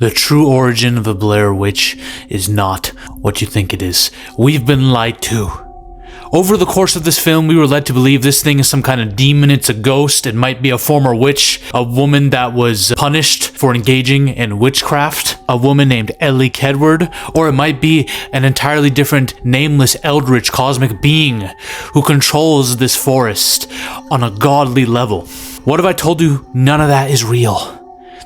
The true origin of the Blair Witch is not what you think it is. We've been lied to. Over the course of this film, we were led to believe this thing is some kind of demon, it's a ghost, it might be a former witch, a woman that was punished for engaging in witchcraft, a woman named Elly Kedward, or it might be an entirely different, nameless, eldritch, cosmic being who controls this forest on a godly level. What if I told you none of that is real?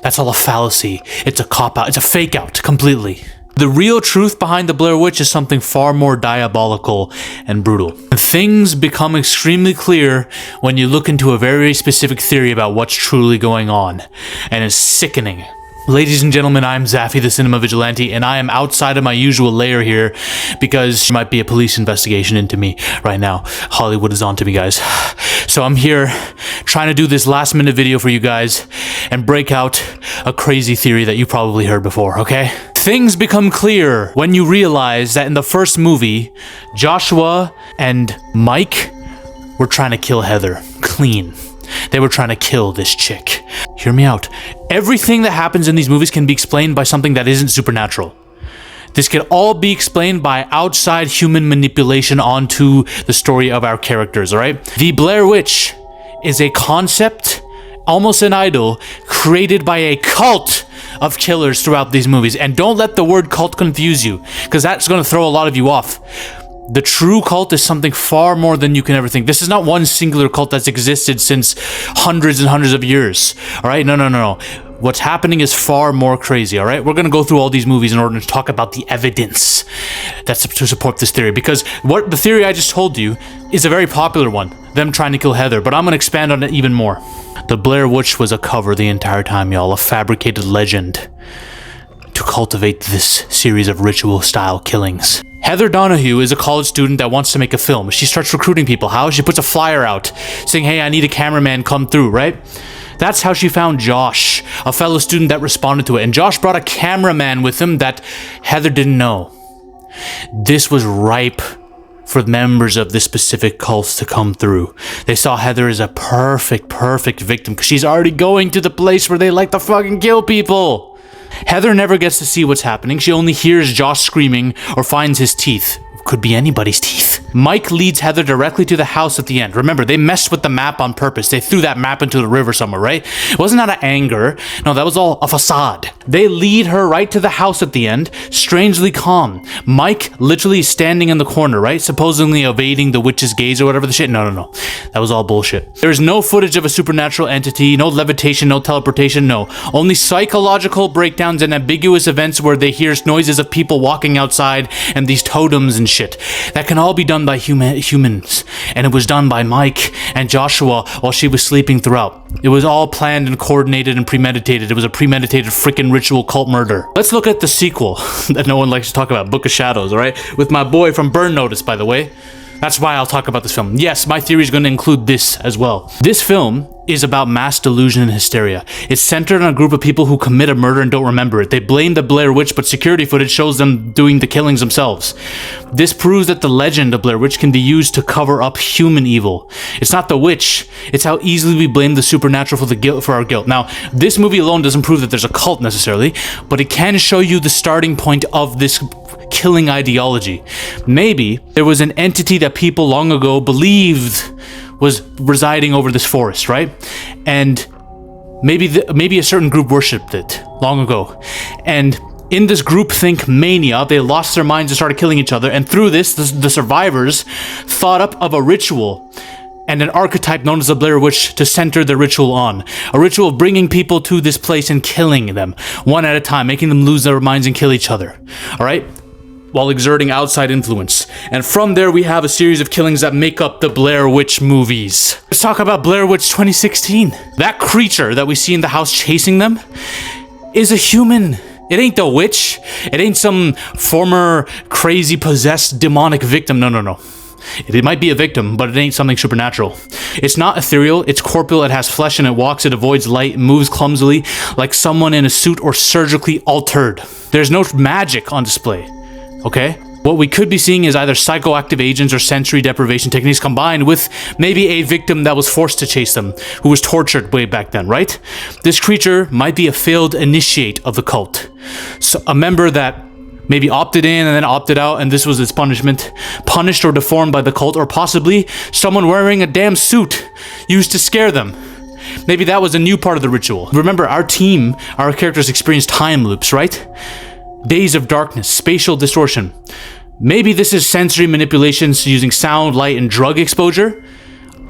That's all a fallacy. It's a cop-out. It's a fake-out, completely. The real truth behind the Blair Witch is something far more diabolical and brutal. And things become extremely clear when you look into a very specific theory about what's truly going on. And it's sickening. Ladies and gentlemen, I'm Zaffy the Cinema Vigilante, and I am outside of my usual lair here because there might be a police investigation into me right now. Hollywood is on to me, guys. So I'm here trying to do this last-minute video for you guys and break out a crazy theory that you probably heard before, okay? Things become clear when you realize that in the first movie, Joshua and Mike were trying to kill Heather clean. They were trying to kill this chick. Hear me out. Everything that happens in these movies can be explained by something that isn't supernatural. This can all be explained by outside human manipulation onto the story of our characters, alright? The Blair Witch is a concept, almost an idol, created by a cult of killers throughout these movies. And don't let the word cult confuse you, because that's going to throw a lot of you off. The true cult is something far more than you can ever think. This is not one singular cult that's existed since hundreds and hundreds of years. All right? No. What's happening is far more crazy, all right? We're going to go through all these movies in order to talk about the evidence that's to support this theory. Because what the theory I just told you is a very popular one, them trying to kill Heather, but I'm going to expand on it even more. The Blair Witch was a cover the entire time, y'all, a fabricated legend to cultivate this series of ritual-style killings. Heather Donahue is a college student that wants to make a film. She starts recruiting people. How? She puts a flyer out saying, hey, I need a cameraman, come through, right? That's how she found Josh, a fellow student that responded to it. And Josh brought a cameraman with him that Heather didn't know. This was ripe for members of this specific cult to come through. They saw Heather as a perfect victim because she's already going to the place where they like to fucking kill people. Heather never gets to see what's happening. She only hears Josh screaming or finds his teeth. Could be anybody's teeth. Mike leads Heather directly to the house at the end. Remember, they messed with the map on purpose. They threw that map into the river somewhere, right? It wasn't out of anger. No, that was all a facade. They lead her right to the house at the end, strangely calm. Mike literally standing in the corner, right? Supposedly evading the witch's gaze or whatever the shit. No. That was all bullshit. There's no footage of a supernatural entity, no levitation, no teleportation, no. Only psychological breakdowns and ambiguous events where they hear noises of people walking outside and these totems and shit. That can all be done by humans. And it was done by Mike and Joshua while she was sleeping throughout. It was all planned and coordinated and premeditated. It was a premeditated freaking ritual cult murder. Let's look at the sequel that no one likes to talk about, Book of Shadows, alright? With my boy from Burn Notice, by the way. That's why I'll talk about this film. Yes, my theory is going to include this as well. This film is about mass delusion and hysteria. It's centered on a group of people who commit a murder and don't remember it. They blame the Blair Witch, but security footage shows them doing the killings themselves. This proves that the legend of Blair Witch can be used to cover up human evil. It's not the witch, it's how easily we blame the supernatural for our guilt. Now, this movie alone doesn't prove that there's a cult necessarily, but it can show you the starting point of this killing ideology. Maybe there was an entity that people long ago believed was residing over this forest, right? And maybe a certain group worshipped it long ago. And in this groupthink mania, they lost their minds and started killing each other. And through this, the survivors thought up of a ritual and an archetype known as the Blair Witch to center the ritual on. A ritual of bringing people to this place and killing them one at a time, making them lose their minds and kill each other. All right? While exerting outside influence. And from there, we have a series of killings that make up the Blair Witch movies. Let's talk about Blair Witch 2016. That creature that we see in the house chasing them is a human. It ain't the witch. It ain't some former crazy possessed demonic victim. No. It might be a victim, but it ain't something supernatural. It's not ethereal, it's corporeal, it has flesh and it walks, it avoids light, moves clumsily like someone in a suit or surgically altered. There's no magic on display. Okay? What we could be seeing is either psychoactive agents or sensory deprivation techniques combined with maybe a victim that was forced to chase them, who was tortured way back then, right? This creature might be a failed initiate of the cult. So a member that maybe opted in and then opted out, and this was its punishment, punished or deformed by the cult, or possibly someone wearing a damn suit used to scare them. Maybe that was a new part of the ritual. Remember, our characters experienced time loops, right? Days of darkness, spatial distortion. Maybe this is sensory manipulations using sound, light, and drug exposure.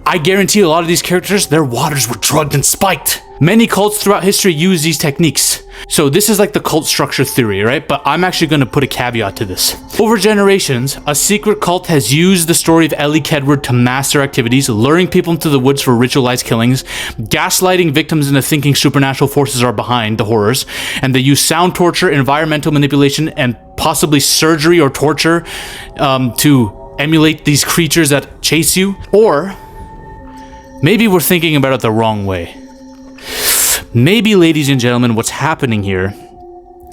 I guarantee a lot of these characters, their waters were drugged and spiked. Many cults throughout history use these techniques. So this is like the cult structure theory, right? But I'm actually going to put a caveat to this. Over generations, a secret cult has used the story of Elly Kedward to mask their activities, luring people into the woods for ritualized killings, gaslighting victims into thinking supernatural forces are behind the horrors, and they use sound torture, environmental manipulation, and possibly surgery or torture to emulate these creatures that chase you. Or maybe we're thinking about it the wrong way. Maybe, ladies and gentlemen, what's happening here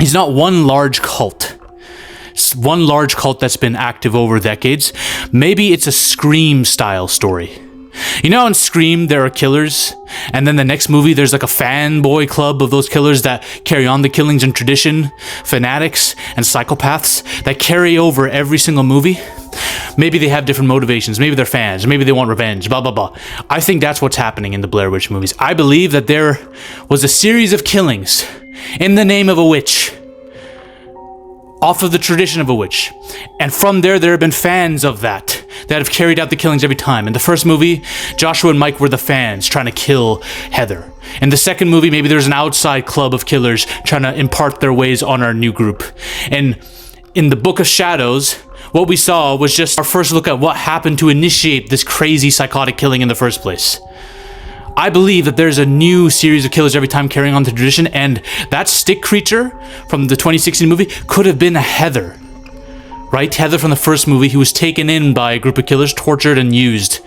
is not one large cult. It's one large cult that's been active over decades. Maybe it's a Scream-style story. You know, in Scream, there are killers, and then the next movie, there's like a fanboy club of those killers that carry on the killings in tradition, fanatics, and psychopaths that carry over every single movie. Maybe they have different motivations. Maybe they're fans. Maybe they want revenge, blah, blah, blah. I think that's what's happening in the Blair Witch movies. I believe that there was a series of killings in the name of a witch, off of the tradition of a witch. And from there have been fans of that have carried out the killings every time. In the first movie, Joshua and Mike were the fans trying to kill Heather. In the second movie, maybe there's an outside club of killers trying to impart their ways on our new group. And in the Book of Shadows, what we saw was just our first look at what happened to initiate this crazy psychotic killing in the first place. I believe that there's a new series of killers every time carrying on the tradition, and that stick creature from the 2016 movie could have been a Heather. Right? Heather from the first movie, who was taken in by a group of killers, tortured and used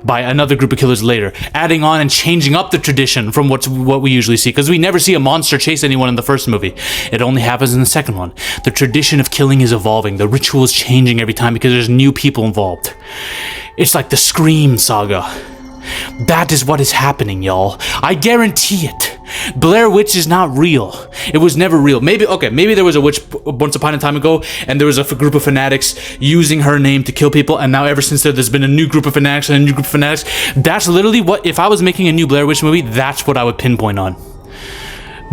by another group of killers later, adding on and changing up the tradition from what we usually see, because we never see a monster chase anyone in the first movie. It only happens in the second one. The tradition of killing is evolving. The ritual is changing every time because there's new people involved. It's like the Scream saga. That is what is happening, y'all. I guarantee it. Blair Witch is not real. It was never real. Maybe there was a witch once upon a time ago, and there was a group of fanatics using her name to kill people, and now ever since there's been a new group of fanatics and a new group of fanatics. That's literally what, if I was making a new Blair Witch movie, that's what I would pinpoint on.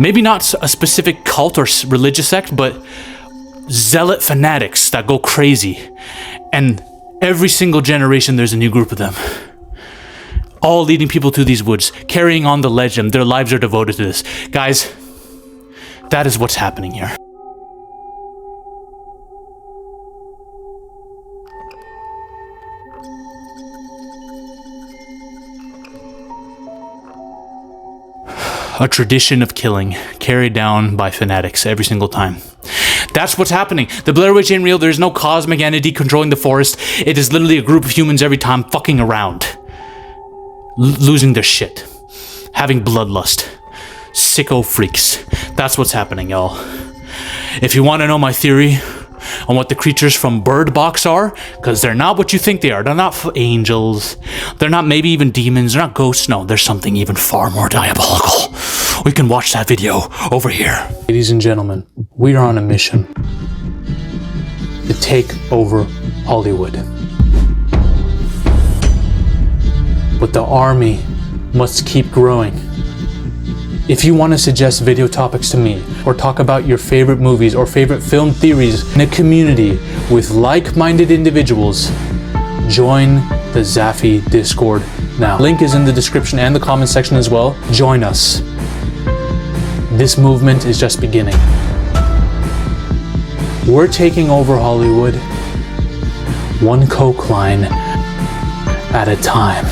Maybe not a specific cult or religious sect, but zealot fanatics that go crazy. And every single generation, there's a new group of them. All leading people to these woods, carrying on the legend. Their lives are devoted to this. Guys, that is what's happening here. A tradition of killing carried down by fanatics every single time. That's what's happening. The Blair Witch ain't real. There's no cosmic entity controlling the forest. It is literally a group of humans every time fucking around. Losing their shit, having bloodlust, sicko freaks. That's what's happening, y'all. If you want to know my theory on what the creatures from Bird Box are, because they're not what you think they are. They're not angels. They're not maybe even demons. They're not ghosts. No, there's something even far more diabolical. We can watch that video over here. Ladies and gentlemen, we are on a mission to take over Hollywood. But the army must keep growing. If you want to suggest video topics to me, or talk about your favorite movies or favorite film theories in a community with like-minded individuals, join the Zafy Discord now. Link is in the description and the comment section as well. Join us. This movement is just beginning. We're taking over Hollywood, one coke line at a time.